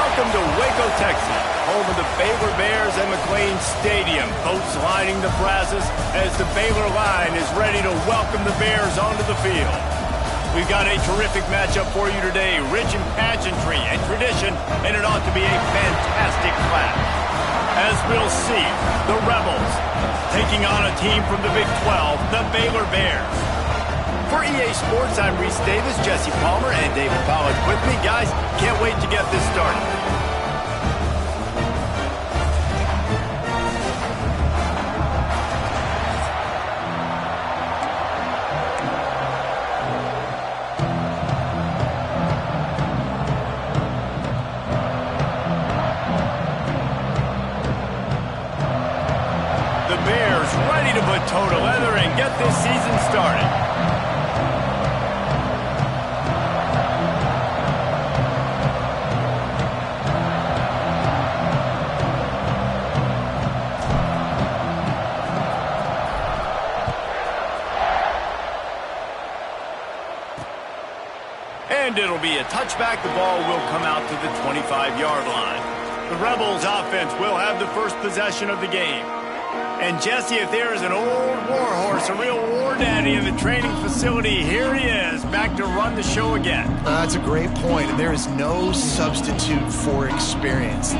Welcome to Waco, Texas, home of the Baylor Bears and McLean Stadium. Boats lining the brazos as the Baylor line is ready to welcome the Bears onto the field. We've got a terrific matchup for you today, rich in pageantry and tradition, and it ought to be a fantastic clash. As we'll see, the Rebels taking on a team from the Big 12, the Baylor Bears. For EA Sports, I'm Reese Davis, Jesse Palmer, and David Pollack with me. Guys, can't wait to get this started. The Bears ready to put toe to leather and get this season started. And it'll be a touchback. The ball will come out to the 25-yard line. The Rebels offense will have the first possession of the game. And Jesse, if there is an old warhorse, a real war daddy in the training facility, here he is, back to run the show again. That's a great point, and there is no substitute for experience.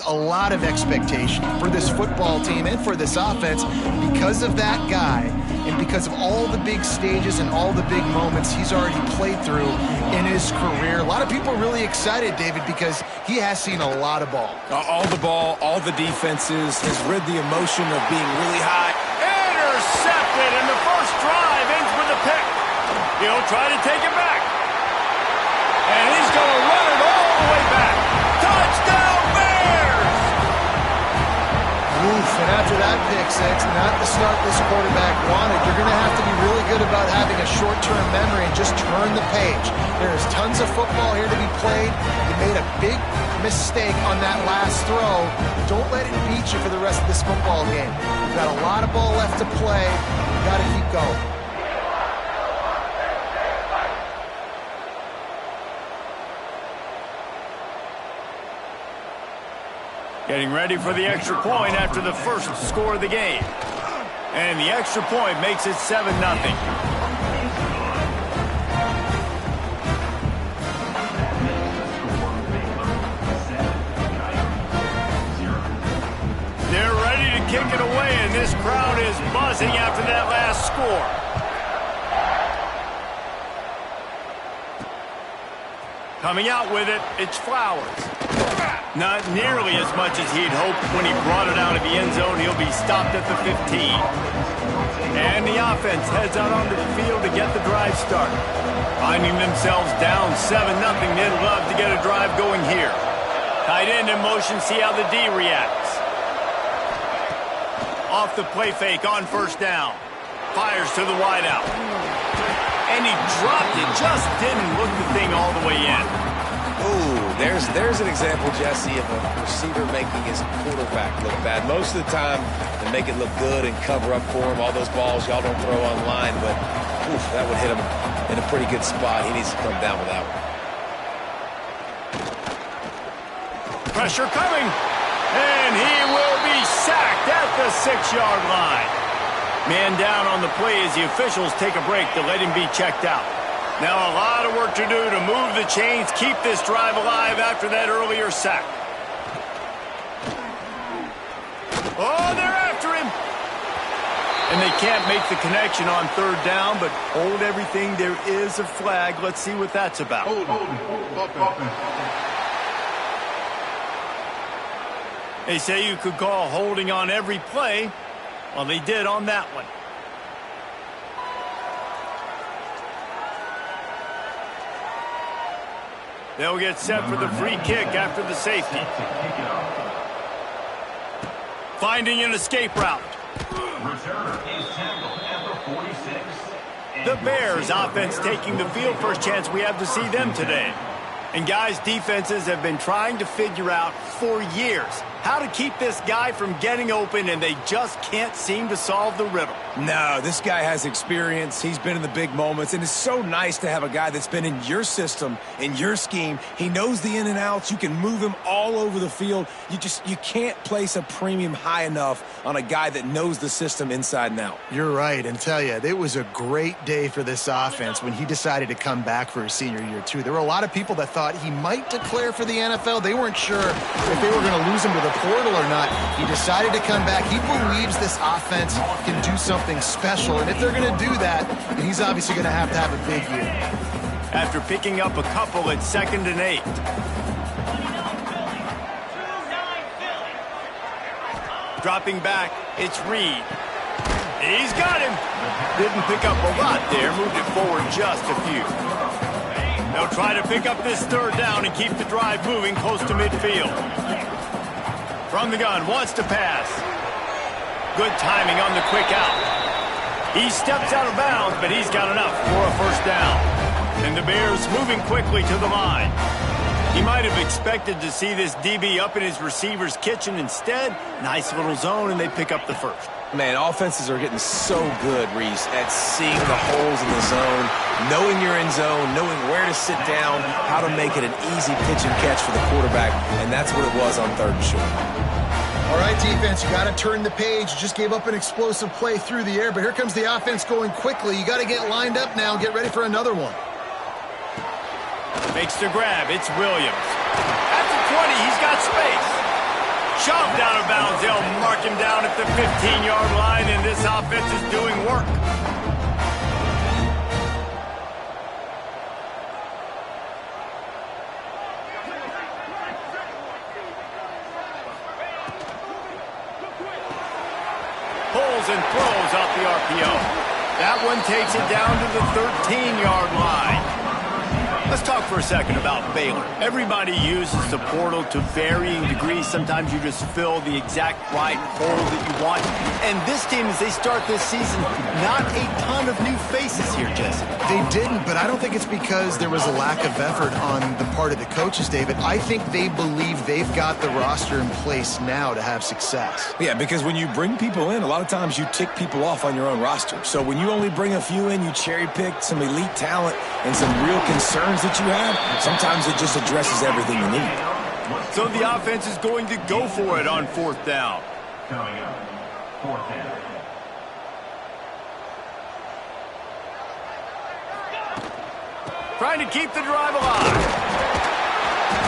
A lot of expectation for this football team and for this offense because of that guy and because of all the big stages and all the big moments he's already played through in his career. A lot of people are really excited, David, because he has seen a lot of ball. All the ball, all the defenses, has rid the emotion of being really high. Intercepted, and the first drive ends with a pick. He'll try to take it back. And he's going to run it all the way back. Touchdown, Bears! Oof, and after that pick six, not the start this quarterback wanted. You're going to have to be really good about having a short-term memory and just turn the page. There's tons of football here to be played. You made a big mistake on that last throw. Don't let it beat you for the rest of this football game. You've got a lot of ball left to play. You've got to keep going. Getting ready for the extra point after the first score of the game. And the extra point makes it 7-0. They're ready to kick it away, and this crowd is buzzing after that last score. Coming out with it, it's Flowers. Not nearly as much as he'd hoped when he brought it out of the end zone. He'll be stopped at the 15. And the offense heads out onto the field to get the drive started. Finding themselves down 7-0, they'd love to get a drive going here. Tight end in motion, see how the D reacts. Off the play fake on first down. Fires to the wideout. And he dropped it, just didn't look the thing all the way in. Ooh, there's an example, Jesse, of a receiver making his quarterback look bad. Most of the time, they make it look good and cover up for him. All those balls y'all don't throw online, but oof, that would hit him in a pretty good spot. He needs to come down with that one. Pressure coming, and he will be sacked at the 6-yard line. Man down on the play as the officials take a break to let him be checked out. Now a lot of work to do to move the chains, keep this drive alive after that earlier sack. Oh, they're after him. And they can't make the connection on third down, but hold everything. There is a flag. Let's see what that's about. They say you could call holding on every play. Well, they did on that one. They'll get set for the free kick after the safety. Finding an escape route. The Bears offense taking the field. First chance we have to see them today. And guys, defenses have been trying to figure out for years how to keep this guy from getting open, and they just can't seem to solve the riddle. No, this guy has experience. He's been in the big moments, and it's so nice to have a guy that's been in your system, in your scheme. He knows the in and outs. You can move him all over the field. You can't place a premium high enough on a guy that knows the system inside and out. You're right, and tell you, it was a great day for this offense when he decided to come back for his senior year, too. There were a lot of people that thought he might declare for the NFL. They weren't sure if they were going to lose him to the portal or not. He decided to come back. He believes this offense can do something special, and if they're going to do that, then he's obviously going to have a big year. After picking up a couple at 2nd and 8. Dropping back, it's Reed. He's got him. Didn't pick up a lot there, moved it forward just a few. They'll try to pick up this third down and keep the drive moving close to midfield. From the gun, wants to pass. Good timing on the quick out. He steps out of bounds, but he's got enough for a first down. And the Bears moving quickly to the line. He might have expected to see this DB up in his receiver's kitchen. Instead, nice little zone, and they pick up the first. Man, offenses are getting so good, Reese, at seeing the holes in the zone, knowing you're in zone, knowing where to sit down, how to make it an easy pitch and catch for the quarterback, and that's what it was on 3rd and short. All right, defense, you got to turn the page. You just gave up an explosive play through the air, but here comes the offense going quickly. You got to get lined up now and get ready for another one. Makes the grab. It's Williams. At the 20, he's got space. Shoved out of bounds. They'll mark him down at the 15-yard line, and this offense is doing work. Pulls and throws off the RPO. That one takes it down to the 13-yard line. Let's talk for a second about Baylor. Everybody uses the portal to varying degrees. Sometimes you just fill the exact right hole that you want. And this team, as they start this season, not a ton of new faces here, Jesse. They didn't, but I don't think it's because there was a lack of effort on the part of the coaches, David. I think they believe they've got the roster in place now to have success. Yeah, because when you bring people in, a lot of times you tick people off on your own roster. So when you only bring a few in, you cherry-pick some elite talent and some real concerns that you have, sometimes it just addresses everything you need. So the offense is going to go for it on 4th down. Coming up, 4th down. Trying to keep the drive alive.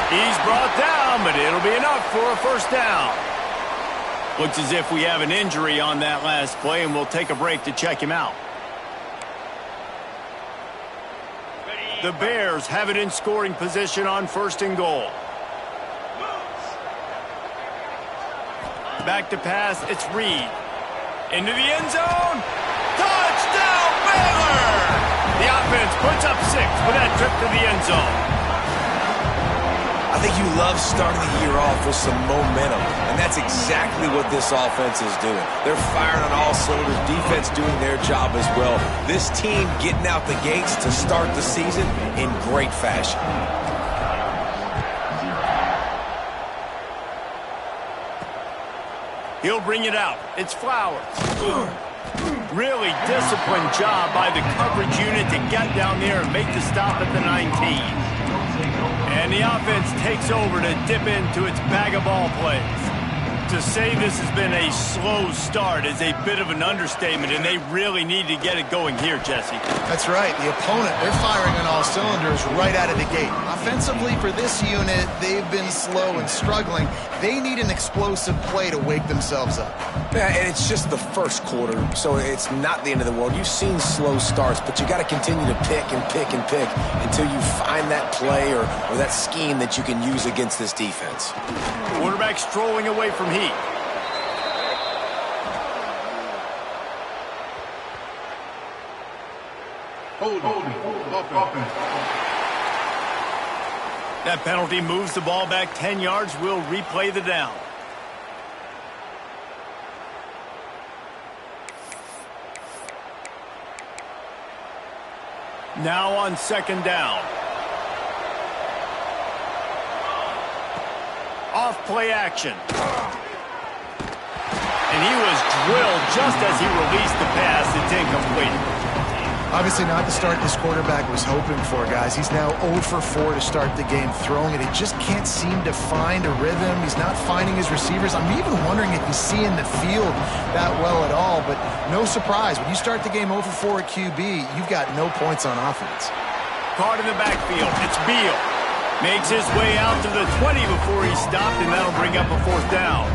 He's brought down, but it'll be enough for a first down. Looks as if we have an injury on that last play, and we'll take a break to check him out. The Bears have it in scoring position on 1st and goal. Back to pass, it's Reed. Into the end zone. with that trip to the end zone. I think you love starting the year off with some momentum, and that's exactly what this offense is doing. They're firing on all cylinders, defense doing their job as well. This team getting out the gates to start the season in great fashion. He'll bring it out. It's Flowers. Really disciplined job by the coverage unit to get down there and make the stop at the 19. And the offense takes over to dip into its bag of ball plays. To say this has been a slow start is a bit of an understatement, and they really need to get it going here, Jesse. That's right. The opponent, they're firing on all cylinders right out of the gate. Offensively, for this unit, they've been slow and struggling. They need an explosive play to wake themselves up. Yeah, and it's just the first quarter, so it's not the end of the world. You've seen slow starts, but you got to continue to pick and pick and pick until you find that play or that scheme that you can use against this defense. Quarterback strolling away from heat. That penalty moves the ball back 10 yards. We'll replay the down. Now on second down. Off play action. And he was drilled just as he released the pass. It's incomplete. Obviously not the start this quarterback was hoping for, guys. He's now 0 for 4 to start the game throwing it. He just can't seem to find a rhythm. He's not finding his receivers. I'm even wondering if he's seeing the field that well at all. But no surprise, when you start the game 0 for 4 at QB, you've got no points on offense. Caught in the backfield. It's Beal. Makes his way out to the 20 before he stopped, and that'll bring up a fourth down.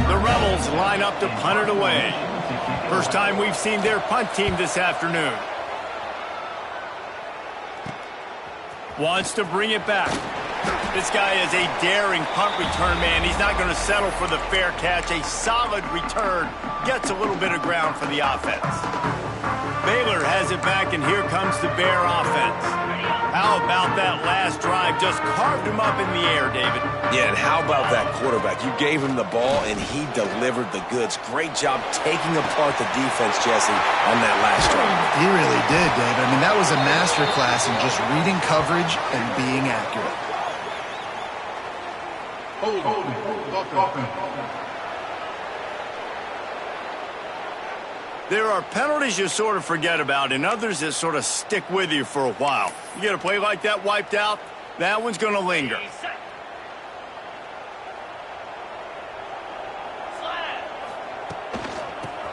The Rebels line up to punt it away. First time we've seen their punt team this afternoon. Wants to bring it back. This guy is a daring punt return man. He's not going to settle for the fair catch. A solid return. Gets a little bit of ground for the offense. Baylor has it back, and here comes the Bear offense. How about that last drive? Just carved him up in the air, David. Yeah, and how about that quarterback? You gave him the ball, and he delivered the goods. Great job taking apart the defense, Jesse, on that last drive. He really did, David. I mean, that was a masterclass in just reading coverage and being accurate. There are penalties you sort of forget about and others that sort of stick with you for a while. You get a play like that wiped out, that one's going to linger.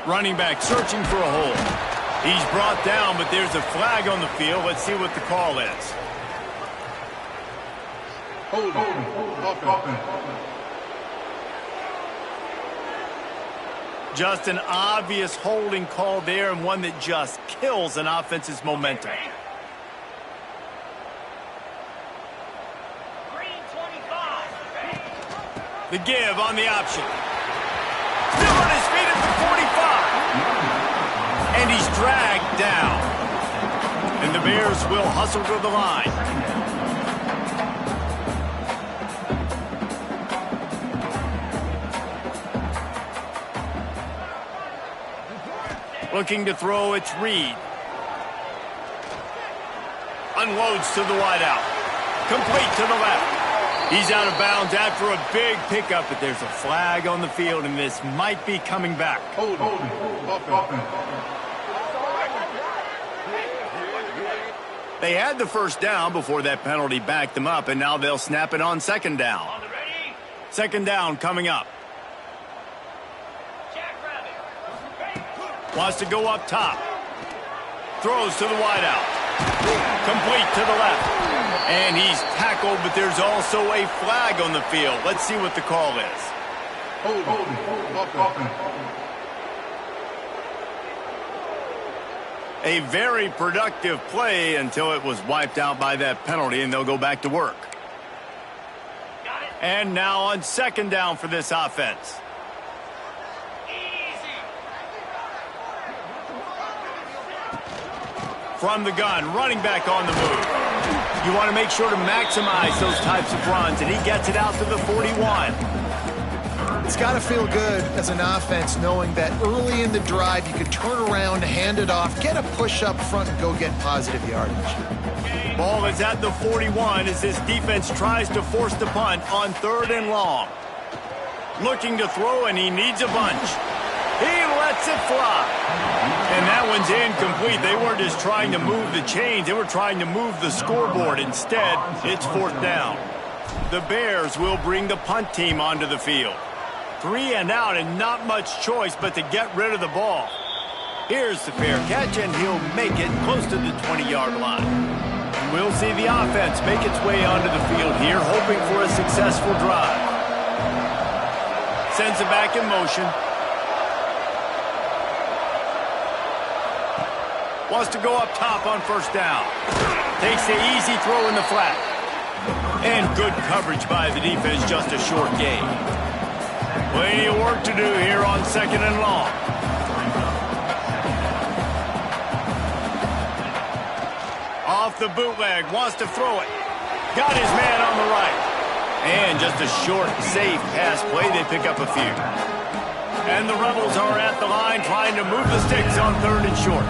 Running back searching for a hole. He's brought down, but there's a flag on the field. Let's see what the call is. Just an obvious holding call there, and one that just kills an offense's momentum. The give on the option. Still on his feet at the 45. And he's dragged down. And the Bears will hustle to the line. Looking to throw, it's Reed. Unloads to the wideout. Complete to the left. He's out of bounds after a big pickup, but there's a flag on the field, and this might be coming back. They had the first down before that penalty backed them up, and now they'll snap it on second down. Second down coming up. Wants to go up top. Throws to the wideout. Complete to the left. And he's tackled, but there's also a flag on the field. Let's see what the call is. A very productive play until it was wiped out by that penalty, and they'll go back to work. And now on second down for this offense. From the gun, running back on the move. You want to make sure to maximize those types of runs, and he gets it out to the 41. It's got to feel good as an offense knowing that early in the drive you could turn around, hand it off, get a push up front, and go get positive yardage. Ball is at the 41 as this defense tries to force the punt on 3rd and long. Looking to throw, and he needs a bunch. He lets it fly. And that one's incomplete. They weren't just trying to move the chains. They were trying to move the scoreboard. Instead, it's 4th down. The Bears will bring the punt team onto the field. 3 and out and not much choice but to get rid of the ball. Here's the fair catch, and he'll make it close to the 20-yard line. We'll see the offense make its way onto the field here, hoping for a successful drive. Sends it back in motion. Wants to go up top on 1st down. Takes the easy throw in the flat. And good coverage by the defense, just a short gain. Plenty of work to do here on 2nd and long. Off the bootleg, wants to throw it. Got his man on the right. And just a short, safe pass play. They pick up a few. And the Rebels are at the line trying to move the sticks on 3rd and short.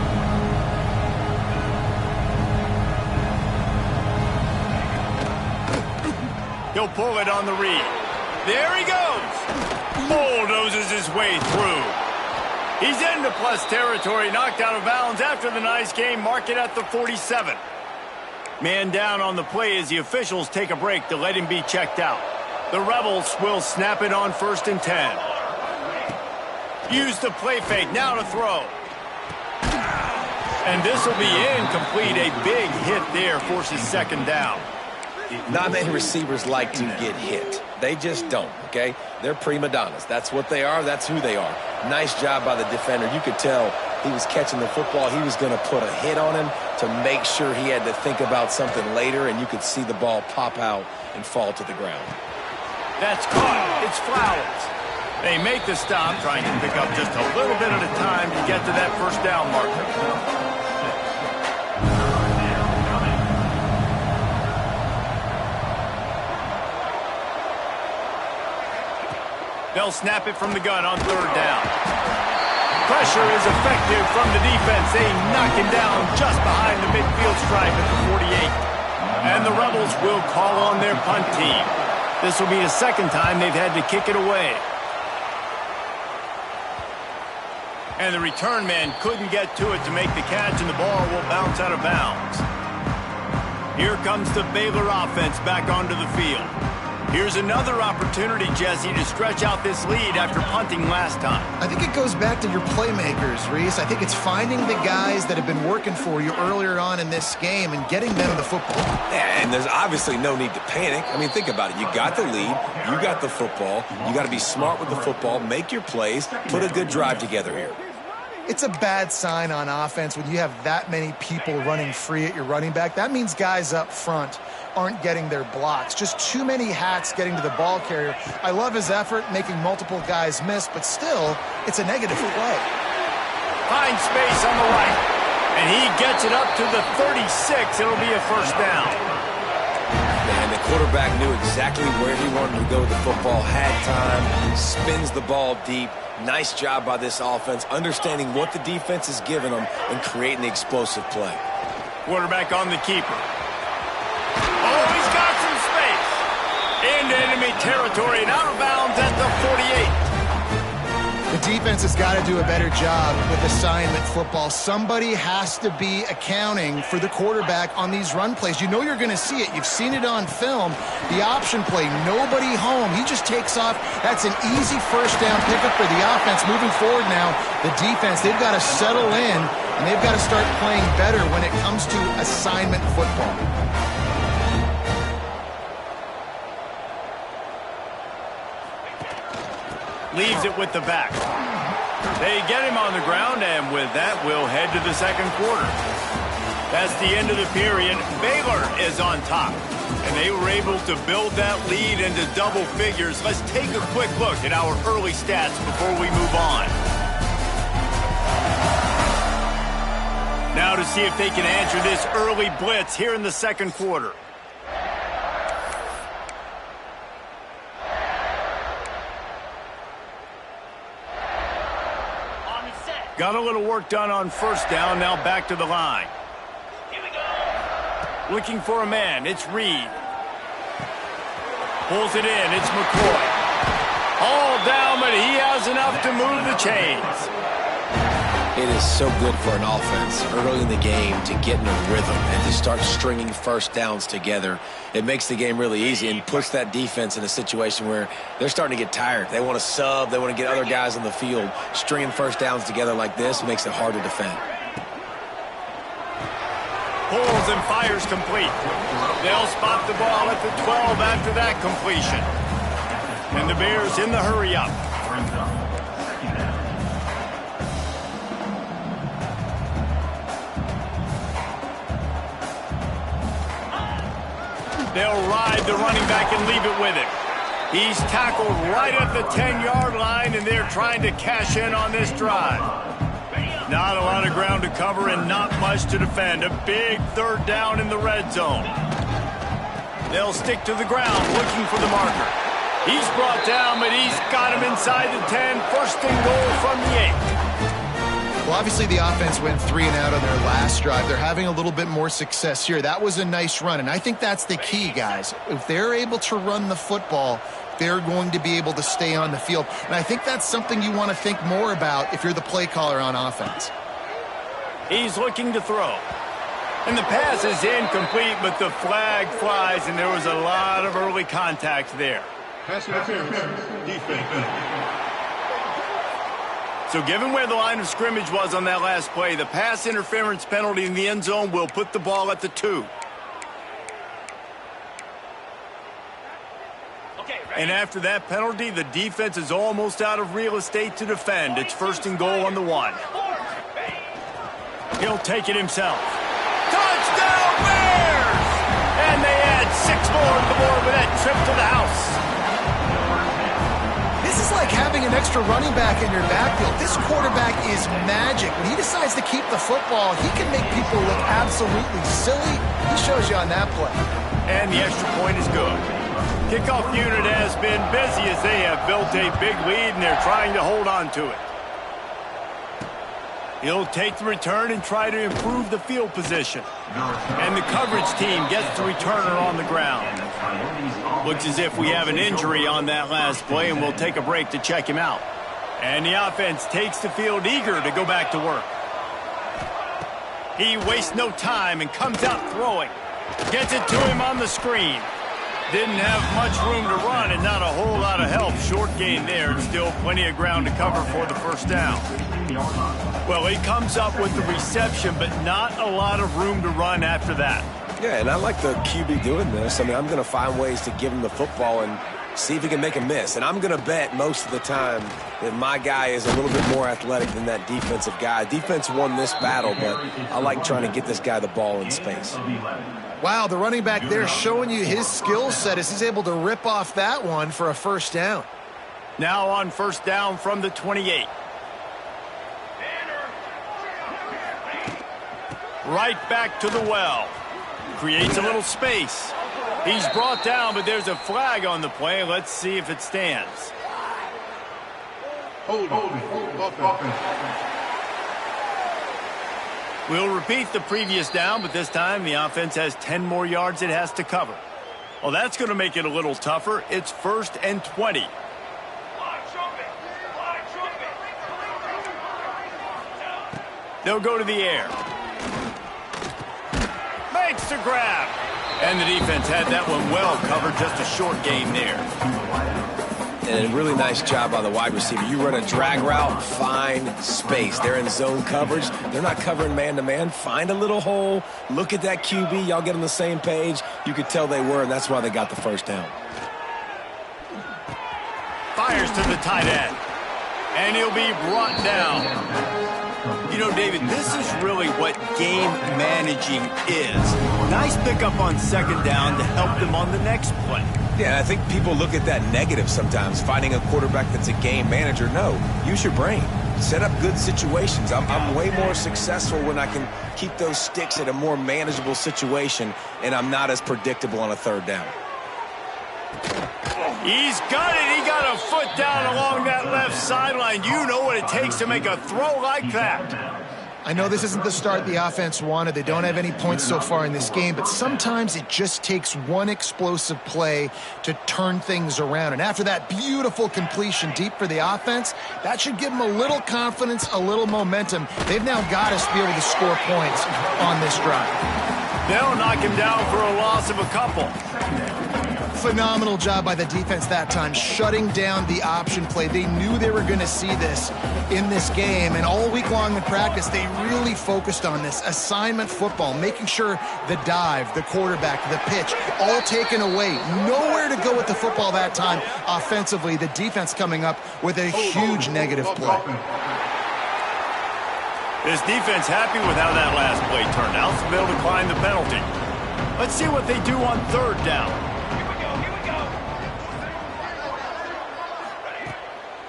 He'll pull it on the read. There he goes. Bulldozes his way through. He's into plus territory, knocked out of bounds after the nice game. Mark it at the 47. Man down on the play as the officials take a break to let him be checked out. The Rebels will snap it on 1st and 10. Use the play fake, now to throw. And this will be incomplete. A big hit there forces 2nd down. Not many receivers like to get hit. They just don't, okay? They're prima donnas. That's what they are. That's who they are. Nice job by the defender. You could tell he was catching the football. He was going to put a hit on him to make sure he had to think about something later, and you could see the ball pop out and fall to the ground. That's caught. It's Flowers. They make the stop, trying to pick up just a little bit at a time to get to that 1st down marker. They'll snap it from the gun on 3rd down. Pressure is effective from the defense. They knock him down just behind the midfield stripe at the 48. And the Rebels will call on their punt team. This will be the 2nd time they've had to kick it away. And the return man couldn't get to it to make the catch, and the ball will bounce out of bounds. Here comes the Baylor offense back onto the field. Here's another opportunity, Jesse, to stretch out this lead after punting last time. I think it goes back to your playmakers, Reese. I think it's finding the guys that have been working for you earlier on in this game and getting them the football. Yeah, and there's obviously no need to panic. I mean, think about it. You got the lead. You got the football. You got to be smart with the football, make your plays, put a good drive together here. It's a bad sign on offense when you have that many people running free at your running back. That means guys up front aren't getting their blocks. Just too many hats getting to the ball carrier. I love his effort, making multiple guys miss, but still, it's a negative play. Finds space on the right, and he gets it up to the 36. It'll be a 1st down. And the quarterback knew exactly where he wanted to go with the football, had time, spins the ball deep. Nice job by this offense, understanding what the defense is giving them and creating the explosive play. Quarterback on the keeper. Oh, he's got some space. Into enemy territory and out of bounds at the 48. The defense has got to do a better job with assignment football. Somebody has to be accounting for the quarterback on these run plays. You know you're going to see it. You've seen it on film. The option play, nobody home. He just takes off. That's an easy 1st down pickup for the offense. Moving forward now, the defense, they've got to settle in, and they've got to start playing better when it comes to assignment football. Leaves it with the back. They get him on the ground, and with that, we'll head to the 2nd quarter. That's the end of the period. Baylor is on top, and they were able to build that lead into double figures. Let's take a quick look at our early stats before we move on. Now to see if they can answer this early blitz here in the second quarter. Got a little work done on first down, now back to the line. Here we go. Looking for a man, it's Reed. Pulls it in, it's McCoy. All down, but he has enough to move the chains. It is so good for an offense early in the game to get in a rhythm and to start stringing first downs together. It makes the game really easy and puts that defense in a situation where they're starting to get tired. They want to sub. They want to get other guys on the field. Stringing first downs together like this makes it hard to defend. Pulls and fires complete. They'll spot the ball at the 12 after that completion. And the Bears in the hurry up. They'll ride the running back and leave it with him. He's tackled right at the 10-yard line, and they're trying to cash in on this drive. Not a lot of ground to cover and not much to defend. A big third down in the red zone. They'll stick to the ground looking for the marker. He's brought down, but he's got him inside the 10. First and goal from the 8. Well, obviously the offense went 3 and out on their last drive. They're having a little bit more success here. That was a nice run, and I think that's the key, guys. If they're able to run the football, they're going to be able to stay on the field. And I think that's something you want to think more about if you're the play caller on offense. He's looking to throw. And the pass is incomplete, but the flag flies, and there was a lot of early contact there. Pass interference, defense. So given where the line of scrimmage was on that last play, the pass interference penalty in the end zone will put the ball at the 2. And after that penalty, the defense is almost out of real estate to defend. It's first and goal on the 1. He'll take it himself. Touchdown Bears! And they add 6 more on the board with that trip to the house. This is like having an extra running back in your backfield. This quarterback is magic. When he decides to keep the football, he can make people look absolutely silly. He shows you on that play. And the extra point is good. Kickoff unit has been busy as they have built a big lead, and they're trying to hold on to it. He'll take the return and try to improve the field position. And the coverage team gets the returner on the ground. Looks as if we have an injury on that last play, and we'll take a break to check him out. And the offense takes the field eager to go back to work. He wastes no time and comes out throwing. Gets it to him on the screen. Didn't have much room to run and not a whole lot of help. Short gain there, and still plenty of ground to cover for the first down. Well, he comes up with the reception, but not a lot of room to run after that. Yeah, and I like the QB doing this. I mean, I'm going to find ways to give him the football and see if he can make a miss. And I'm going to bet most of the time that my guy is a little bit more athletic than that defensive guy. Defense won this battle, but I like trying to get this guy the ball in space. Wow, the running back there showing you his skill set as he's able to rip off that one for a first down. Now on first down from the 28. Right back to the well. Creates a little space. He's brought down, but there's a flag on the play. Let's see if it stands. Hold. We'll repeat the previous down, but this time the offense has 10 more yards it has to cover. Well, that's going to make it a little tougher. It's 1st and 20. They'll go to the air. Makes the grab. And the defense had that one well covered, just a short gain there. And a really nice job by the wide receiver. You run a drag route, find space. They're in zone coverage. They're not covering man-to-man. Find a little hole. Look at that QB. Y'all get on the same page. You could tell they were, and that's why they got the first down. Fires to the tight end. And he'll be brought down. You know, David, this is really what game managing is. Nice pickup on second down to help them on the next play. Yeah, I think people look at that negative sometimes, finding a quarterback that's a game manager. No, use your brain. set up good situations. I'm way more successful when I can keep those sticks at a more manageable situation, and I'm not as predictable on a third down. He's got it. He got a foot down along that left sideline. You know what it takes to make a throw like that. I know this isn't the start the offense wanted. They don't have any points so far in this game, but sometimes it just takes one explosive play to turn things around. And after that beautiful completion deep for the offense, that should give them a little confidence, a little momentum. They've now got us to be able to score points on this drive. They'll knock him down for a loss of a couple. Phenomenal job by the defense that time, shutting down the option play. They knew they were going to see this in this game, and all week long in practice, they really focused on this assignment football, making sure the dive, the quarterback, the pitch, all taken away. Nowhere to go with the football that time offensively. The defense coming up with a huge negative play. This defense happy with how that last play turned out, so they'll decline the penalty. Let's see what they do on third down.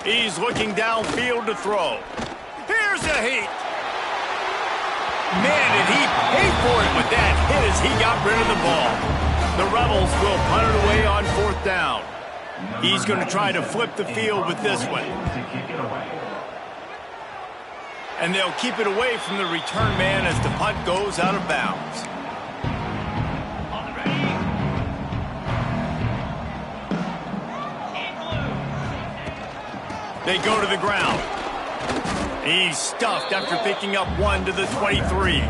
He's looking downfield to throw. Here's a heat. Man, did he pay for it with that hit as he got rid of the ball. The Rebels will punt it away on fourth down. He's going to try to flip the field with this one. And they'll keep it away from the return man as the punt goes out of bounds. They go to the ground. He's stuffed after picking up one to the 23.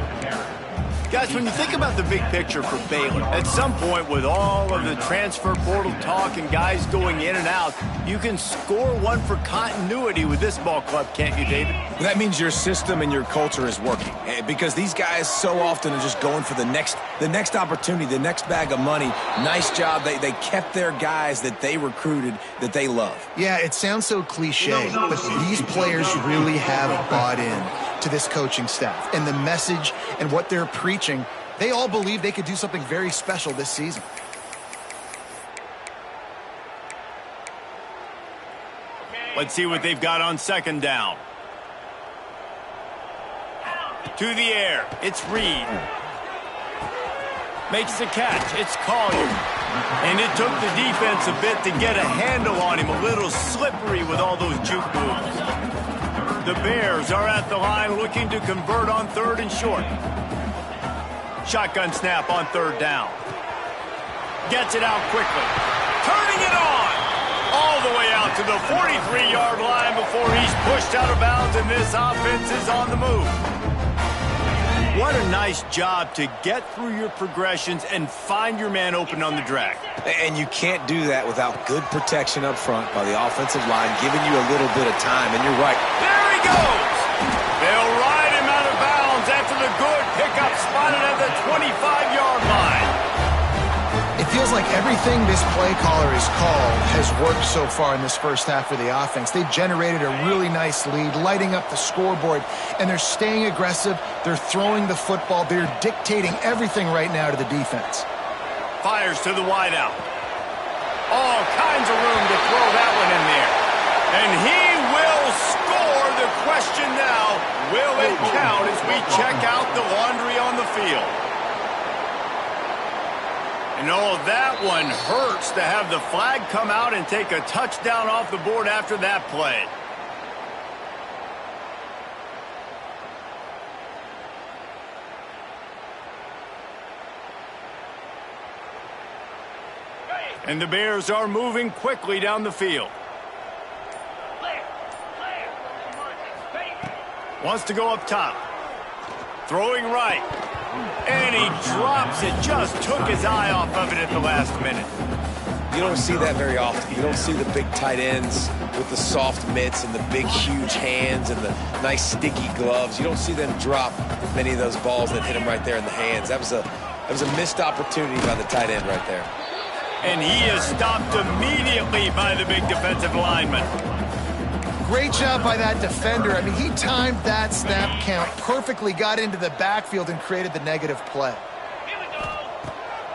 Guys, when you think about the big picture for Baylor, at some point with all of the transfer portal talk and guys going in and out, you can score one for continuity with this ball club, can't you, David? That means your system and your culture is working, because these guys so often are just going for the next opportunity, the next bag of money. Nice job. They kept their guys that they recruited, that they love. Yeah, it sounds so cliche, but these players really have bought in to this coaching staff and the message and what they're preaching. They all believe they could do something very special this season. Let's see what they've got on second down. To the air. It's Reed. Makes the catch. It's Collier. And it took the defense a bit to get a handle on him. A little slippery with all those juke moves. The Bears are at the line looking to convert on third and short. Shotgun snap on third down. Gets it out quickly. Turning it on. All the way out to the 43-yard line before he's pushed out of bounds, and this offense is on the move. What a nice job to get through your progressions and find your man open on the drag. And you can't do that without good protection up front by the offensive line, giving you a little bit of time, and you're right. There he goes! They'll ride him out of bounds after the good pickup spotted at the 25-yard line. It feels like everything this play caller has called has worked so far in this first half for the offense. They've generated a really nice lead, lighting up the scoreboard, and they're staying aggressive. They're throwing the football. They're dictating everything right now to the defense. Fires to the wideout. All kinds of room to throw that one in there. And he will score. The question now, will it count as we check out the laundry on the field? And oh, that one hurts to have the flag come out and take a touchdown off the board after that play. And the Bears are moving quickly down the field. Wants to go up top. Throwing right. And he drops it. Just took his eye off of it at the last minute. You don't see that very often. You don't see the big tight ends with the soft mitts and the big, huge hands and the nice, sticky gloves. You don't see them drop many of those balls that hit him right there in the hands. That was a missed opportunity by the tight end right there. And he is stopped immediately by the big defensive lineman. Great job by that defender. I mean, he timed that snap count perfectly, got into the backfield and created the negative play.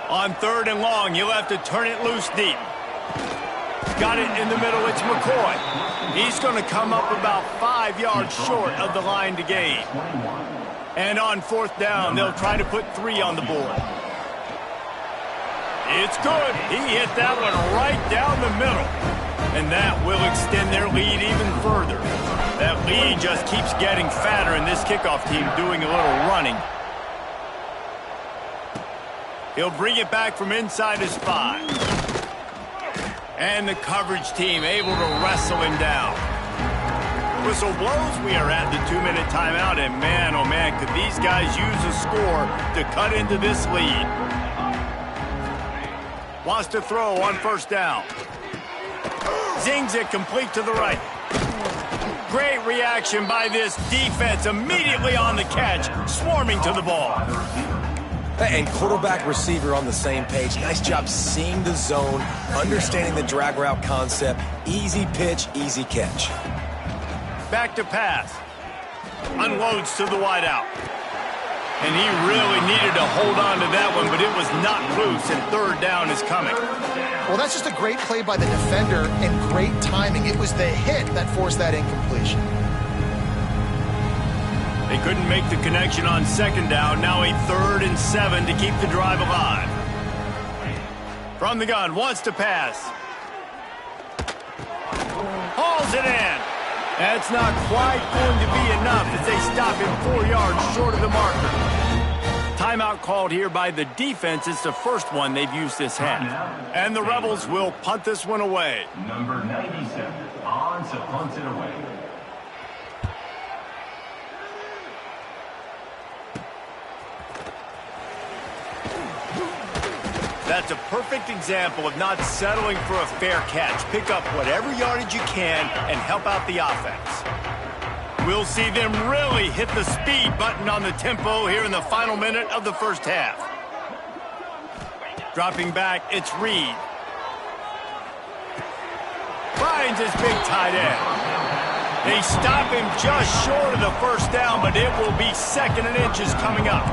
On third and long, you'll have to turn it loose deep. Got it in the middle. It's McCoy. He's going to come up about 5 yards short of the line to gain. And on 4th down, they'll try to put 3 on the board. It's good. He hit that one right down the middle. And that will extend their lead even further. That lead just keeps getting fatter, and this kickoff team doing a little running. He'll bring it back from inside his 5. And the coverage team able to wrestle him down. Whistle blows. We are at the 2-minute timeout, and man, oh man, could these guys use a score to cut into this lead. Wants to throw on 1st down. Zings it complete to the right. Great reaction by this defense, immediately on the catch, swarming to the ball. And quarterback receiver on the same page. Nice job seeing the zone, understanding the drag route concept. Easy pitch, easy catch. Back to pass. Unloads to the wideout. And he really needed to hold on to that one, but it was not loose, and 3rd down is coming. Well, that's just a great play by the defender and great timing. It was the hit that forced that incompletion. They couldn't make the connection on 2nd down. Now a 3rd and 7 to keep the drive alive. From the gun, wants to pass. Hauls it in. That's not quite going to be enough as they stop him 4 yards short of the marker. Timeout called here by the defense. It's the first one they've used this half. And the Rebels will punt this one away. Number 97 on to punt it away. That's a perfect example of not settling for a fair catch. Pick up whatever yardage you can and help out the offense. We'll see them really hit the speed button on the tempo here in the final minute of the 1st half. Dropping back, it's Reed. Finds his big tight end. They stop him just short of the 1st down, but it will be 2nd and inches coming up.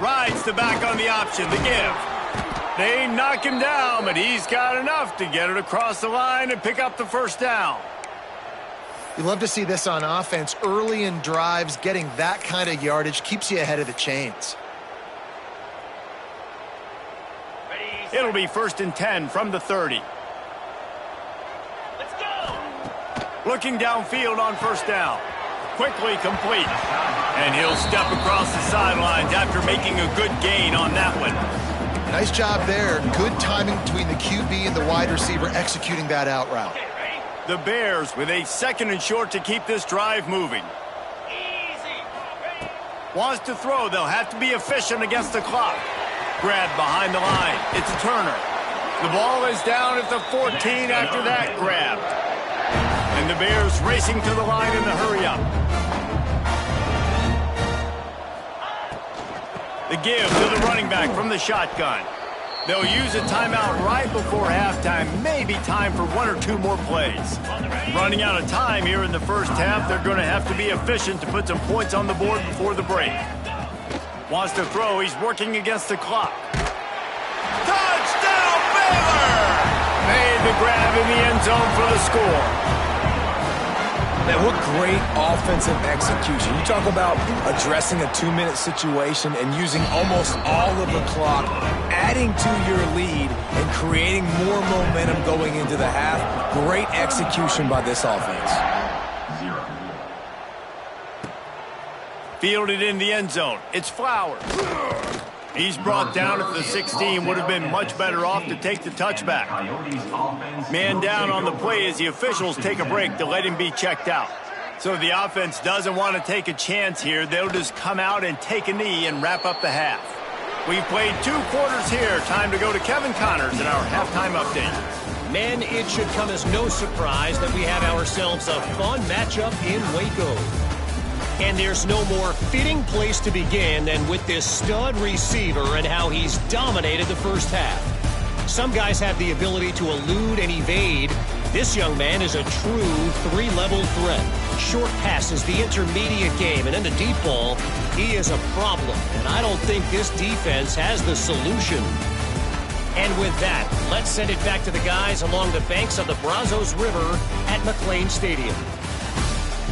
Rides the back on the option, the give. They knock him down, but he's got enough to get it across the line and pick up the 1st down. You love to see this on offense. Early in drives, getting that kind of yardage keeps you ahead of the chains. It'll be 1st and 10 from the 30. Let's go! Looking downfield on 1st down. Quickly complete. And he'll step across the sidelines after making a good gain on that one. Nice job there. Good timing between the QB and the wide receiver executing that out route. The Bears with a 2nd and short to keep this drive moving. Wants to throw. They'll have to be efficient against the clock. Grab behind the line. It's Turner. The ball is down at the 14 after that grab. And the Bears racing to the line in the hurry-up. The give to the running back from the shotgun. They'll use a timeout right before halftime. Maybe time for 1 or 2 more plays. Running out of time here in the 1st half. They're going to have to be efficient to put some points on the board before the break. Wants to throw. He's working against the clock. Touchdown, Baylor! Made the grab in the end zone for the score. Man, what great offensive execution. You talk about addressing a 2-minute situation and using almost all of the clock, adding to your lead and creating more momentum going into the half. Great execution by this offense. Fielded in the end zone. It's Flowers. He's brought down at the 16. Would have been much better off to take the touchback. Man down on the play as the officials take a break to let him be checked out. So the offense doesn't want to take a chance here. They'll just come out and take a knee and wrap up the half. We've played 2 quarters here. Time to go to Kevin Connors in our halftime update. Men, it should come as no surprise that we have ourselves a fun matchup in Waco. And there's no more fitting place to begin than with this stud receiver and how he's dominated the 1st half. Some guys have the ability to elude and evade. This young man is a true 3-level threat. Short passes, the intermediate game, and in the deep ball, he is a problem. And I don't think this defense has the solution. And with that, let's send it back to the guys along the banks of the Brazos River at McLean Stadium.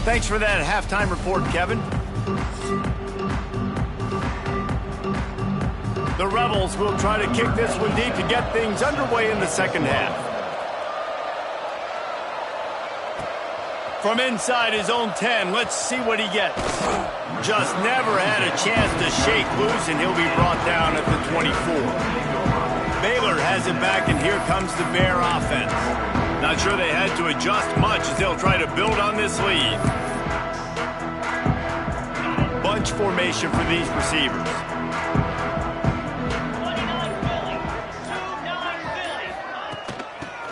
Thanks for that halftime report, Kevin. The Rebels will try to kick this one deep to get things underway in the second half. From inside his own 10, let's see what he gets. Just never had a chance to shake loose, and he'll be brought down at the 24. Baylor has it back, and here comes the Bear offense. Not sure they had to adjust much as they'll try to build on this lead. Bunch formation for these receivers.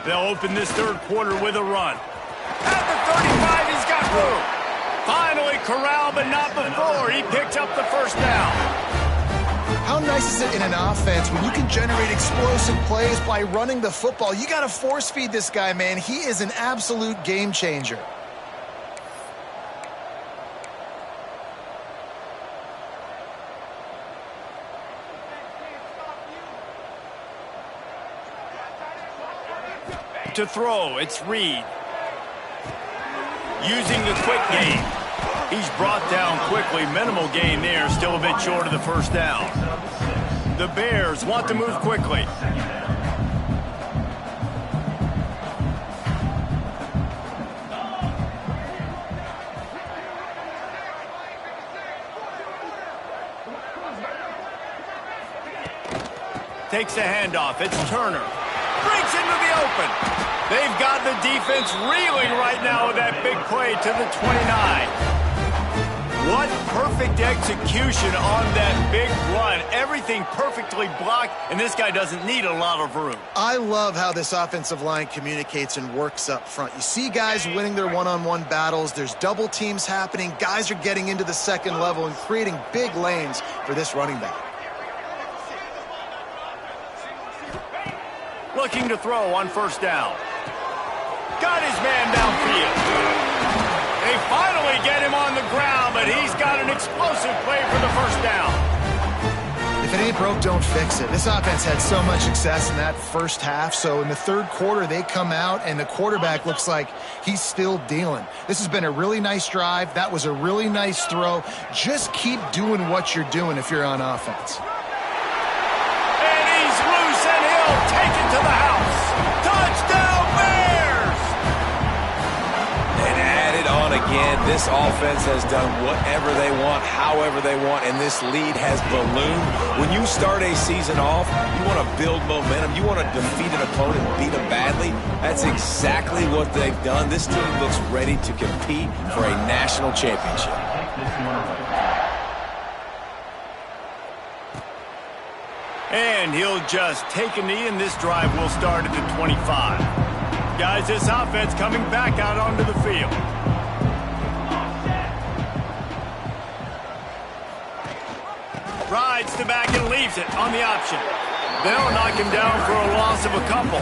They'll open this third quarter with a run. At the 35, he's got room. Finally corralled, but not before. He picks up the first down. How nice is it in an offense when you can generate explosive plays by running the football? You got to force feed this guy, man. He is an absolute game changer. To throw, it's Reed. Using the quick game. He's brought down quickly. Minimal gain there, still a bit short of the first down. The Bears want to move quickly. Takes the handoff. It's Turner. Breaks into the open. They've got the defense reeling right now with that big play to the 29. What perfect execution on that big run. Everything perfectly blocked, and this guy doesn't need a lot of room. I love how this offensive line communicates and works up front. You see guys winning their one-on-one battles. There's double teams happening. Guys are getting into the second level and creating big lanes for this running back. Looking to throw on first down. Got his man downfield. They finally get him on the ground, but he's got an explosive play for the first down. If it ain't broke, don't fix it. This offense had so much success in that first half, so in the third quarter, they come out, and the quarterback looks like he's still dealing. This has been a really nice drive. That was a really nice throw. Just keep doing what you're doing if you're on offense. And he's loose, and he'll take it to the house. Touchdown, Bears! And add it on again. This offense has done whatever they want, however they want, and this lead has ballooned. When you start a season off, you want to build momentum. You want to defeat an opponent and beat them badly. That's exactly what they've done. This team looks ready to compete for a national championship. And he'll just take a knee, and this drive will start at the 25. Guys, this offense coming back out onto the field. Rides the back and leaves it on the option. They'll knock him down for a loss of a couple.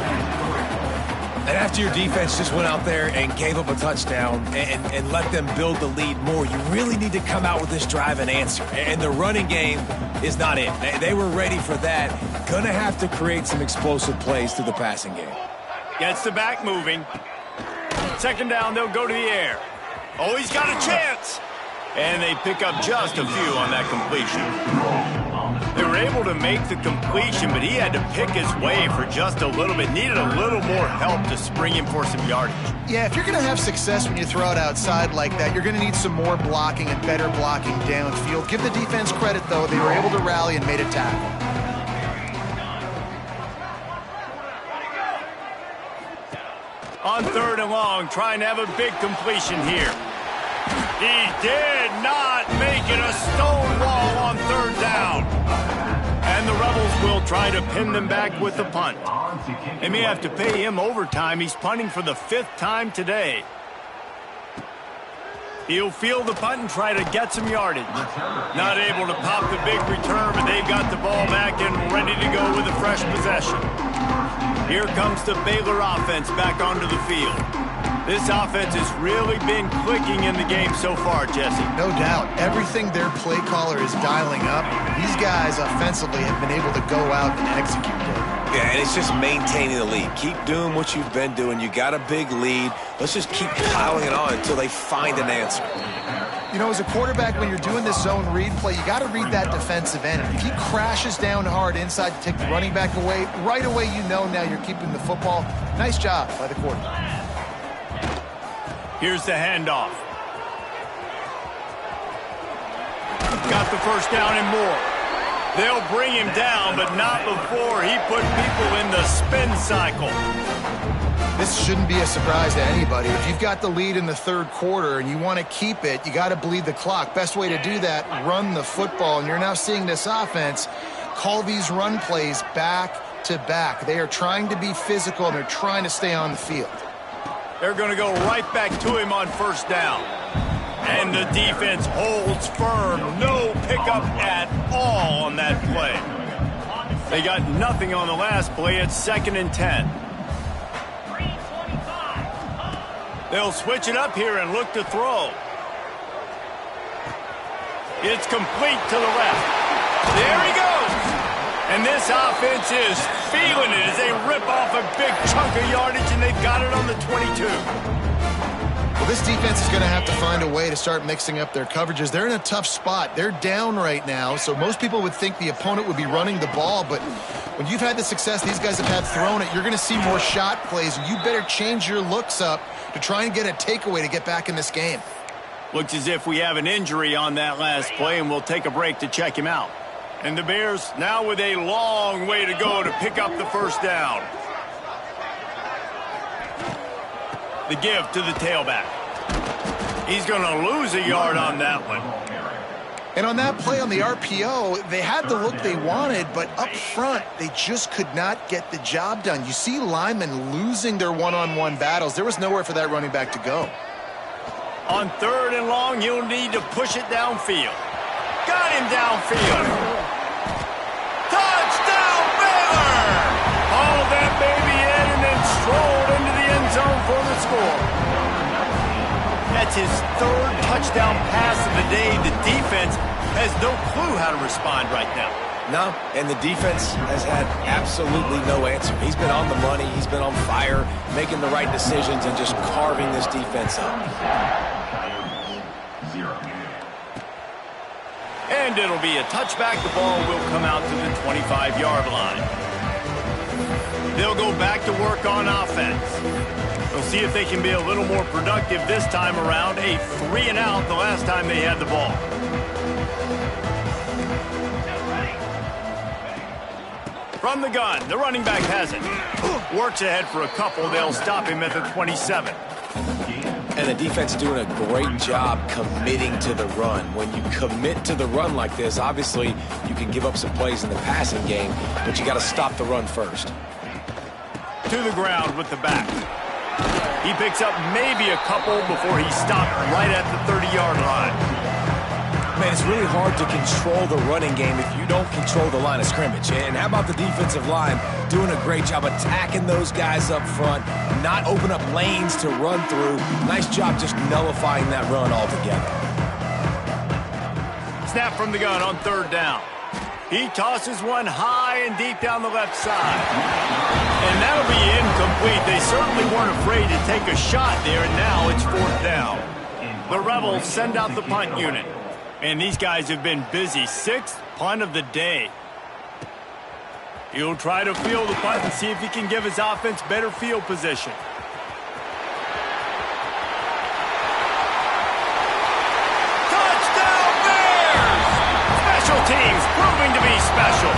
And after your defense just went out there and gave up a touchdown and let them build the lead more, you really need to come out with this drive and answer. And the running game is not it. They were ready for that. Gonna have to create some explosive plays through the passing game. Gets the back moving. Second down, they'll go to the air. Oh, he's got a chance. And they pick up just a few on that completion. They were able to make the completion, but he had to pick his way for just a little bit. Needed a little more help to spring him for some yardage. Yeah, if you're going to have success when you throw it outside like that, you're going to need some more blocking and better blocking downfield. Give the defense credit, though. They were able to rally and made a tackle. On third and long, trying to have a big completion here. He did not make it a stone wall on third down. And the Rebels will try to pin them back with the punt. They may have to pay him overtime. He's punting for the 5th time today. He'll field the punt and try to get some yardage. Not able to pop the big return, but they've got the ball back and ready to go with a fresh possession. Here comes the Baylor offense back onto the field. This offense has really been clicking in the game so far, Jesse. No doubt. Everything their play caller is dialing up, these guys offensively have been able to go out and execute it. Yeah, and it's just maintaining the lead. Keep doing what you've been doing. You got a big lead. Let's just keep piling it on until they find an answer. You know, as a quarterback, when you're doing this zone read play, you got to read that defensive end. And if he crashes down hard inside to take the running back away, right away you know now you're keeping the football. Nice job by the quarterback. Here's the handoff. Got the first down and more. They'll bring him down, but not before he put people in the spin cycle. This shouldn't be a surprise to anybody. If you've got the lead in the third quarter and you want to keep it, you got to bleed the clock. Best way to do that, run the football. And you're now seeing this offense call these run plays back to back. They are trying to be physical, and they're trying to stay on the field. They're going to go right back to him on first down. And the defense holds firm. No pickup at all on that play. They got nothing on the last play. It's 2nd and 10. They'll switch it up here and look to throw. It's complete to the left. There he goes. And this offense is feeling it as they rip off a big chunk of yardage, and they've got it on the 22. Well, this defense is going to have to find a way to start mixing up their coverages. They're in a tough spot. They're down right now, so most people would think the opponent would be running the ball, but when you've had the success these guys have had throwing it, you're going to see more shot plays. You better change your looks up to try and get a takeaway to get back in this game. Looks as if we have an injury on that last play, and we'll take a break to check him out. And the Bears now with a long way to go to pick up the first down. The give to the tailback. He's going to lose a yard on that one. And on that play on the RPO, they had the look they wanted, but up front, they just could not get the job done. You see linemen losing their one-on-one battles. There was nowhere for that running back to go. On 3rd and long, you'll need to push it downfield. Got him downfield. Touchdown, Baylor! Hauled that baby in and then strolled into the end zone for the score. That's his 3rd touchdown pass of the day. The defense has no clue how to respond right now. No, and the defense has had absolutely no answer. He's been on the money. He's been on fire, making the right decisions and just carving this defense up. And it'll be a touchback. The ball will come out to the 25-yard line. They'll go back to work on offense. We'll see if they can be a little more productive this time around. A 3-and-out the last time they had the ball. From the gun, the running back has it. Works ahead for a couple. They'll stop him at the 27. And the defense doing a great job committing to the run. When you commit to the run like this, obviously you can give up some plays in the passing game, but you got to stop the run first. To the ground with the back. He picks up maybe a couple before he stopped right at the 30-yard line. Man, it's really hard to control the running game if you don't control the line of scrimmage. And how about the defensive line doing a great job attacking those guys up front, not open up lanes to run through. Nice job just nullifying that run altogether. Snap from the gun on 3rd down. He tosses one high and deep down the left side. And that'll be incomplete. They certainly weren't afraid to take a shot there, and now it's 4th down. The Rebels send out the punt unit. And these guys have been busy. 6th punt of the day. He'll try to field the punt and see if he can give his offense better field position. Touchdown Bears! Special teams proving to be special.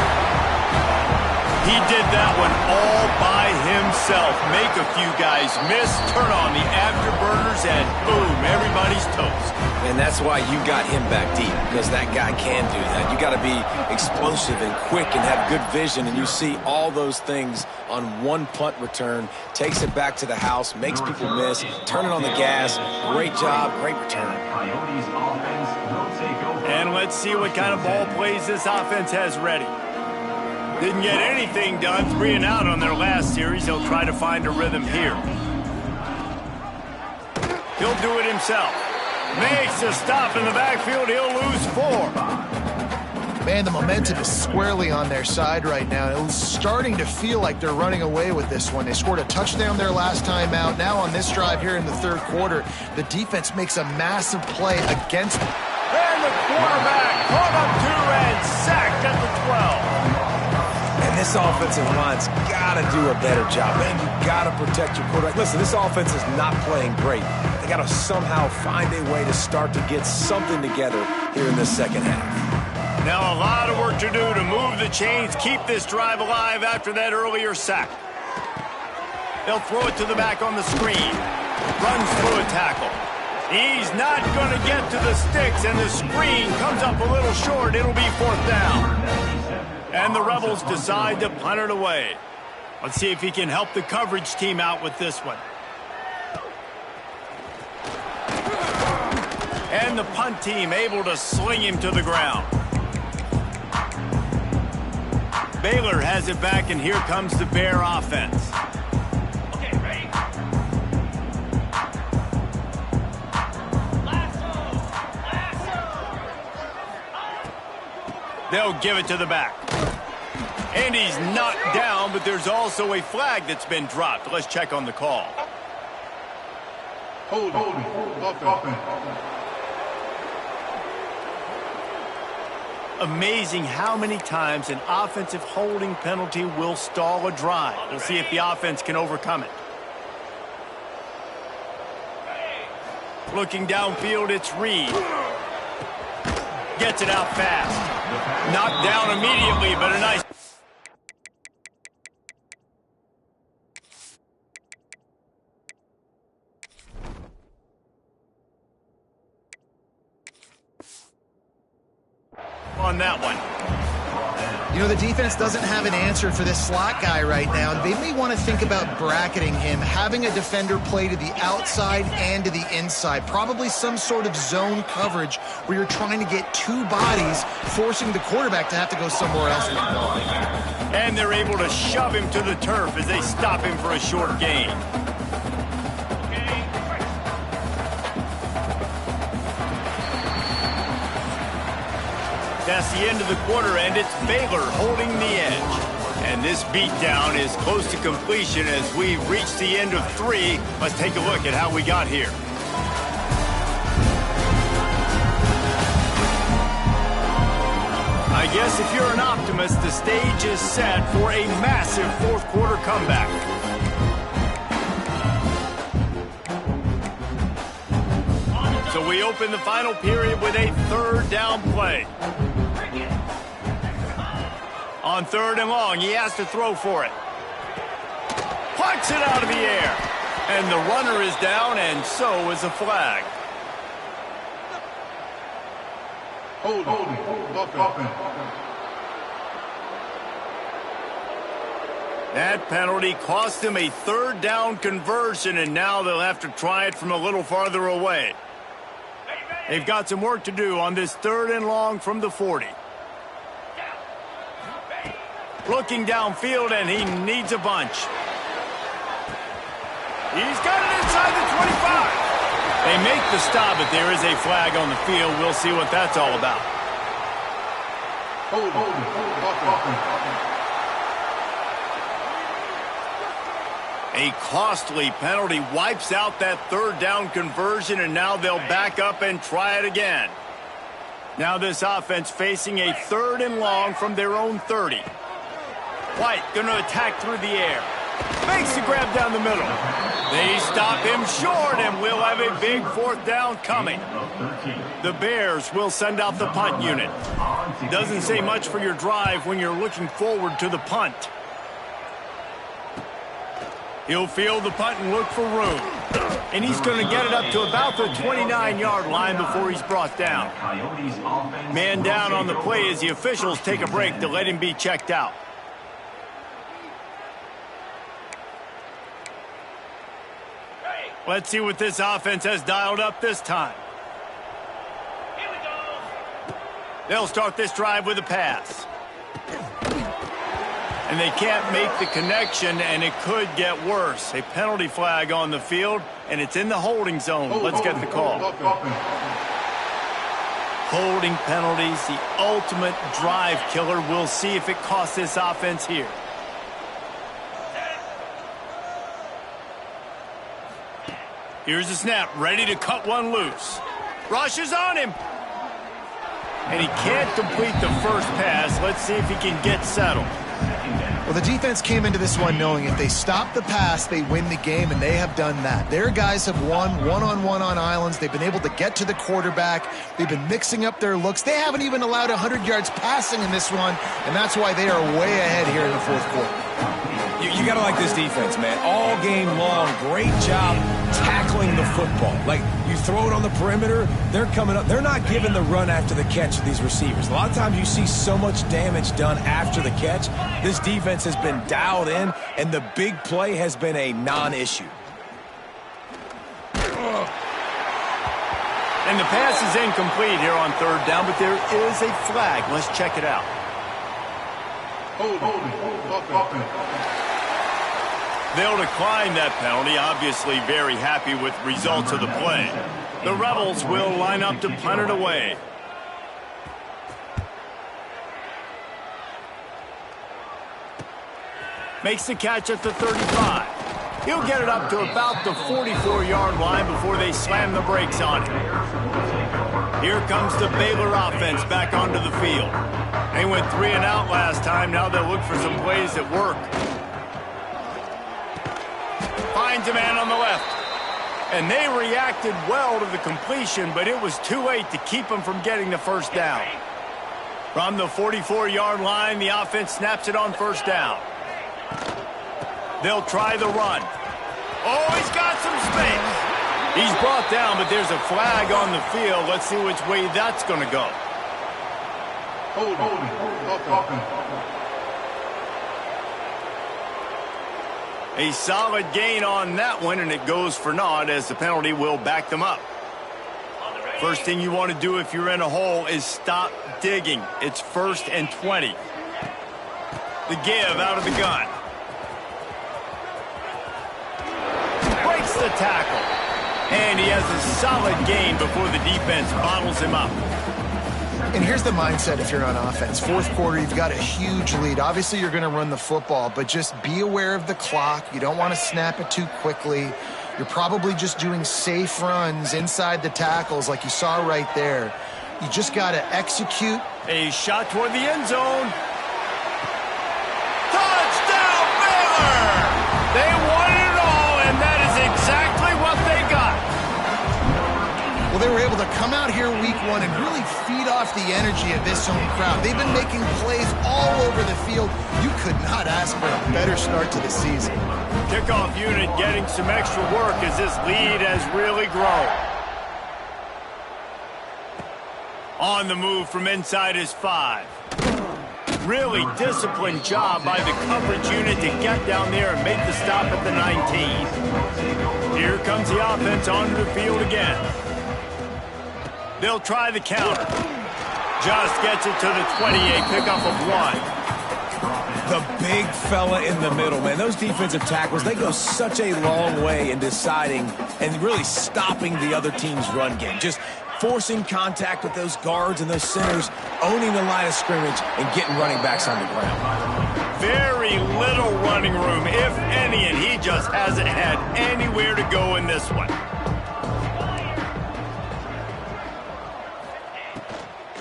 He did that one all by himself. Make a few guys miss, turn on the afterburners, and boom, everybody's toast. And that's why you got him back deep, because that guy can do that. You got to be explosive and quick and have good vision, and you see all those things on one punt return. Takes it back to the house, makes people miss, turning on the gas. Great job, great return. And let's see what kind of ball plays this offense has ready. Didn't get anything done, 3-and-out on their last series. They'll try to find a rhythm here. He'll do it himself. Makes a stop in the backfield. He'll lose 4. Man, the momentum is squarely on their side right now. It was starting to feel like they're running away with this one. They scored a touchdown their last time out. Now on this drive here in the third quarter, the defense makes a massive play against them. And the quarterback caught up 2 and sacked at the 12. And this offensive line's got to do a better job. Man, you got to protect your quarterback. Listen, this offense is not playing great. They got to somehow find a way to start to get something together here in the second half. Now a lot of work to do to move the chains, keep this drive alive after that earlier sack. They'll throw it to the back on the screen. Runs through a tackle. He's not going to get to the sticks, and the screen comes up a little short. It'll be 4th down. And the Rebels decide to punt it away. Let's see if he can help the coverage team out with this one. And the punt team able to sling him to the ground. Baylor has it back, and here comes the Bear offense. Okay, ready? They'll give it to the back. And he's knocked down, but there's also a flag that's been dropped. Let's check on the call. Hold. Offense. Amazing how many times an offensive holding penalty will stall a drive. We'll see if the offense can overcome it. Looking downfield, it's Reed. Gets it out fast. Knocked down immediately, but a nice... on that one. You know, the defense doesn't have an answer for this slot guy right now. They may want to think about bracketing him, having a defender play to the outside and to the inside. Probably some sort of zone coverage where you're trying to get 2 bodies, forcing the quarterback to have to go somewhere else with the ball. And they're able to shove him to the turf as they stop him for a short gain. That's the end of the quarter, and it's Baylor holding the edge. And this beatdown is close to completion as we've reached the end of 3. Let's take a look at how we got here. I guess if you're an optimist, the stage is set for a massive 4th quarter comeback. So we open the final period with a 3rd down play. On 3rd and long, he has to throw for it. Punts it out of the air. And the runner is down, and so is a flag. Hold. Offense. That penalty cost him a 3rd down conversion, and now they'll have to try it from a little farther away. They've got some work to do on this 3rd and long from the 40. Looking downfield, and he needs a bunch. He's got it inside the 25. They make the stop, but there is a flag on the field. We'll see what that's all about. Hold. A costly penalty wipes out that 3rd down conversion, and now they'll back up and try it again. Now this offense facing a 3rd and long from their own 30. White going to attack through the air. Makes the grab down the middle. They stop him short, and we'll have a big 4th down coming. The Bears will send out the punt unit. Doesn't say much for your drive when you're looking forward to the punt. He'll field the punt and look for room. And he's going to get it up to about the 29-yard line before he's brought down. Man down on the play as the officials take a break to let him be checked out. Let's see what this offense has dialed up this time. Here we go. They'll start this drive with a pass. And they can't make the connection, and it could get worse. A penalty flag on the field, and it's in the holding zone. Let's get the call. Holding penalties, the ultimate drive killer. We'll see if it costs this offense here. Here's the snap, ready to cut one loose. Rushes on him. And he can't complete the first pass. Let's see if he can get settled. Well, the defense came into this one knowing if they stop the pass, they win the game, and they have done that. Their guys have won one-on-one on islands. They've been able to get to the quarterback. They've been mixing up their looks. They haven't even allowed 100 yards passing in this one, and that's why they are way ahead here in the fourth quarter. You got to like this defense, man. All game long, great job tackling the football. Like, you throw it on the perimeter, they're coming up. They're not giving the run after the catch to these receivers. A lot of times you see so much damage done after the catch. This defense has been dialed in, and the big play has been a non-issue. And the pass is incomplete here on third down, but there is a flag. Let's check it out. They'll decline that penalty, obviously very happy with results of the play. The Rebels will line up to punt it away. Makes the catch at the 35. He'll get it up to about the 44-yard line before they slam the brakes on him. Here comes the Baylor offense back onto the field. They went 3 and out last time. Now they'll look for some plays that work. Finds a man on the left. And they reacted well to the completion, but it was too late to keep them from getting the first down. From the 44-yard line, the offense snaps it on first down. They'll try the run. Oh, he's got some space. He's brought down, but there's a flag on the field. Let's see which way that's going to go. A solid gain on that one, and it goes for naught as the penalty will back them up. First thing you want to do if you're in a hole is stop digging. It's 1st and 20. The give out of the gun. Breaks the tackle. And he has a solid gain before the defense bottles him up. And here's the mindset if you're on offense. Fourth quarter, you've got a huge lead. Obviously, you're going to run the football, but just be aware of the clock. You don't want to snap it too quickly. You're probably just doing safe runs inside the tackles like you saw right there. You just got to execute. A shot toward the end zone. Touchdown, Baylor! They wanted it all, and that is exactly what they got. Well, they were able to come out here week 1 and really feed off the energy of this home crowd. They've been making plays all over the field. You could not ask for a better start to the season. Kickoff unit getting some extra work as this lead has really grown. On the move from inside his 5. Really disciplined job by the coverage unit to get down there and make the stop at the 19. Here comes the offense onto the field again. They'll try the counter. Just gets it to the 28, pickup of 1. The big fella in the middle, man. Those defensive tackles, they go such a long way in deciding and really stopping the other team's run game. Just forcing contact with those guards and those centers, owning the line of scrimmage, and getting running backs on the ground. Very little running room, if any, and he just hasn't had anywhere to go in this one.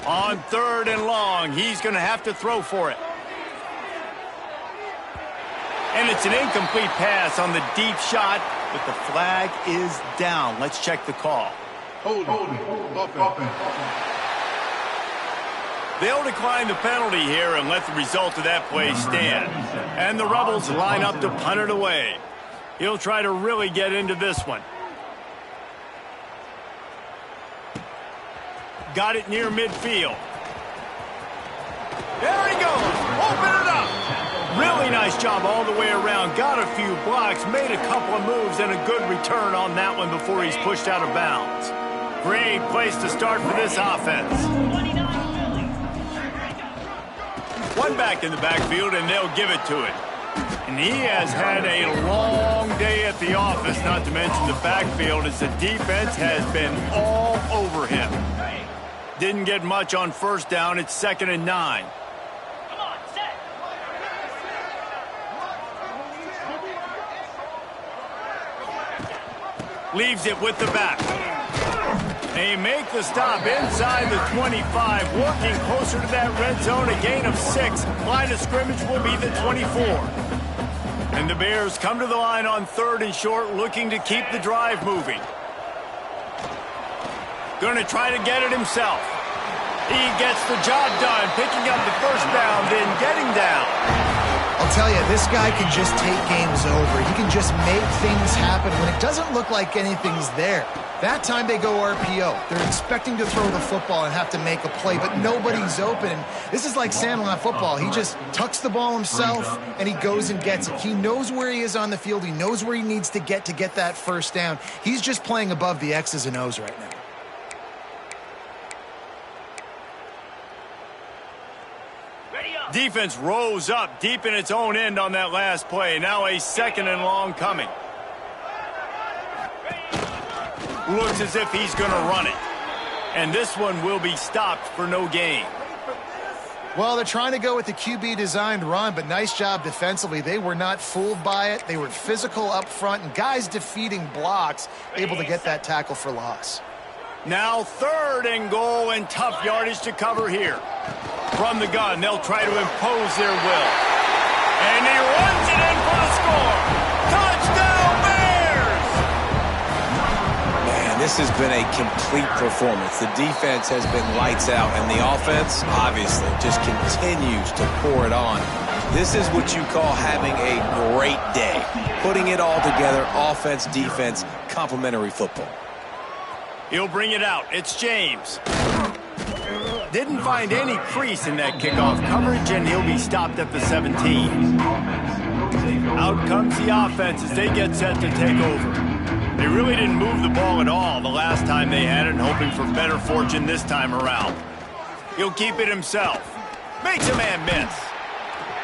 On 3rd and long, he's going to have to throw for it. And it's an incomplete pass on the deep shot, but the flag is down. Let's check the call. They'll decline the penalty here and let the result of that play stand. And the Rebels line up to punt it away. He'll try to really get into this one. Got it near midfield. There he goes. Open it up. Really nice job all the way around. Got a few blocks, made a couple of moves, and a good return on that one before he's pushed out of bounds. Great place to start for this offense. One back in the backfield, and they'll give it to it. And he has had a long day at the office, not to mention the backfield, as the defense has been all over him. Didn't get much on first down. It's 2nd and 9. Come on, set. Leaves it with the back. They make the stop inside the 25, working closer to that red zone, a gain of 6. Line of scrimmage will be the 24. And the Bears come to the line on 3rd and short, looking to keep the drive moving. Going to try to get it himself. He gets the job done, picking up the first down, then getting down. I'll tell you, this guy can just take games over. He can just make things happen when it doesn't look like anything's there. That time they go RPO. They're expecting to throw the football and have to make a play, but nobody's open. This is like Sandlot football. He just tucks the ball himself, and he goes and gets it. He knows where he is on the field. He knows where he needs to get that first down. He's just playing above the X's and O's right now. Defense rose up deep in its own end on that last play. Now a 2nd and long coming. Looks as if he's going to run it. And this one will be stopped for no gain. Well, they're trying to go with the QB-designed run, but nice job defensively. They were not fooled by it. They were physical up front, and guys defeating blocks, able to get that tackle for loss. Now 3rd and goal, and tough yardage to cover here. From the gun, they'll try to impose their will. And he runs it in for the score. Touchdown, Bears! Man, this has been a complete performance. The defense has been lights out, and the offense, obviously, just continues to pour it on. This is what you call having a great day. Putting it all together, offense, defense, complementary football. He'll bring it out. It's James. Didn't find any crease in that kickoff coverage, and he'll be stopped at the 17. Out comes the offense as they get set to take over. They really didn't move the ball at all the last time they had it, hoping for better fortune this time around. He'll keep it himself. Makes a man miss.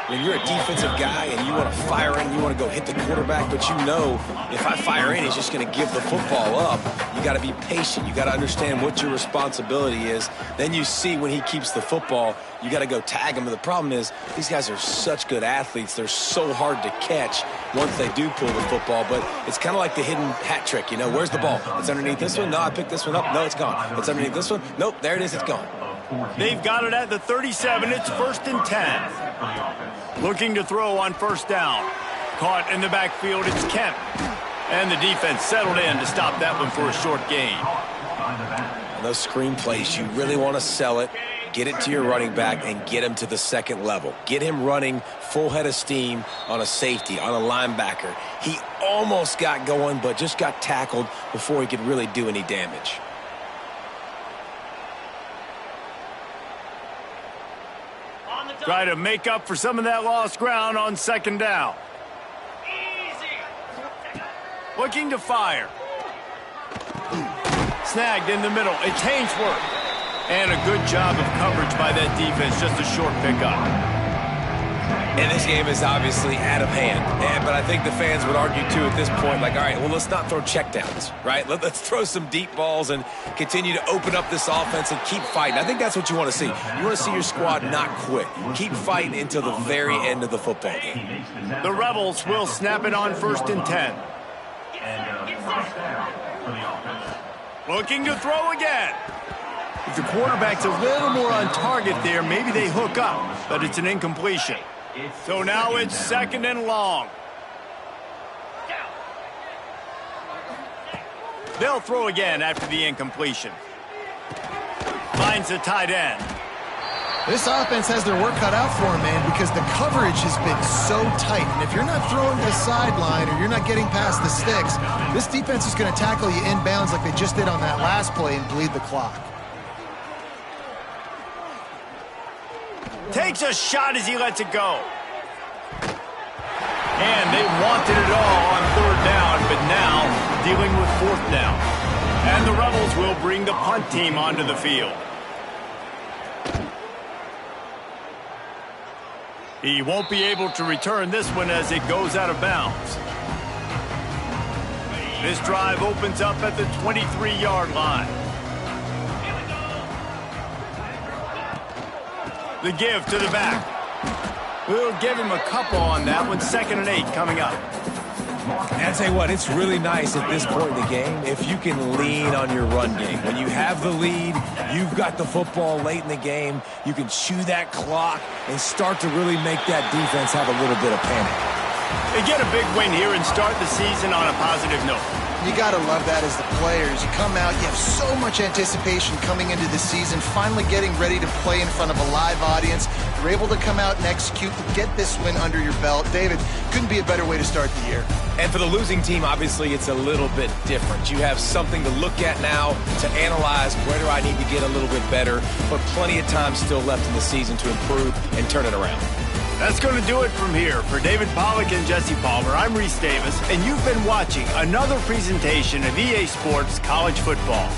When you're a defensive guy and you want to fire in, you want to go hit the quarterback, but you know if I fire in, he's just going to give the football up. You got to be patient. You got to understand what your responsibility is. Then you see when he keeps the football, you got to go tag him. But the problem is these guys are such good athletes. They're so hard to catch once they do pull the football. But it's kind of like the hidden hat trick. You know, where's the ball? It's underneath this one. No, I picked this one up. No, it's gone. It's underneath this one. Nope, there it is. It's gone. They've got it at the 37. It's 1st and 10. Looking to throw on first down. Caught in the backfield, it's Kemp. And the defense settled in to stop that one for a short gain. On those screen plays, you really want to sell it, get it to your running back, and get him to the 2nd level. Get him running full head of steam on a safety, on a linebacker. He almost got going, but just got tackled before he could really do any damage. Try to make up for some of that lost ground on 2nd down. Looking to fire. Snagged in the middle. It's Hainsworth. And a good job of coverage by that defense. Just a short pickup. And this game is obviously out of hand. But I think the fans would argue, too, at this point, like, all right, well, let's not throw checkdowns, right? Let's throw some deep balls and continue to open up this offense and keep fighting. I think that's what you want to see. You want to see your squad not quit. Keep fighting until the very end of the football game. The Rebels will snap it on 1st and 10. Looking to throw again. If the quarterback's a little more on target there, maybe they hook up, but it's an incompletion. So now it's 2nd and long. They'll throw again after the incompletion. Finds the tight end. This offense has their work cut out for them, man, because the coverage has been so tight. And if you're not throwing to the sideline or you're not getting past the sticks, this defense is going to tackle you inbounds like they just did on that last play and bleed the clock. Takes a shot as he lets it go. And they wanted it all on 3rd down, but now dealing with 4th down. And the Rebels will bring the punt team onto the field. He won't be able to return this one as it goes out of bounds. This drive opens up at the 23-yard line. The give to the back. We'll give him a couple on that one. 2nd and 8 coming up. And I tell you what, it's really nice at this point in the game if you can lean on your run game. When you have the lead, you've got the football late in the game, you can chew that clock and start to really make that defense have a little bit of panic. They get a big win here and start the season on a positive note. You got to love that as the players. You come out, you have so much anticipation coming into the season, finally getting ready to play in front of a live audience. You're able to come out and execute to get this win under your belt. David, couldn't be a better way to start the year. And for the losing team, obviously, it's a little bit different. You have something to look at now to analyze where do I need to get a little bit better, but plenty of time still left in the season to improve and turn it around. That's going to do it from here. For David Pollack and Jesse Palmer, I'm Reese Davis, and you've been watching another presentation of EA Sports College Football.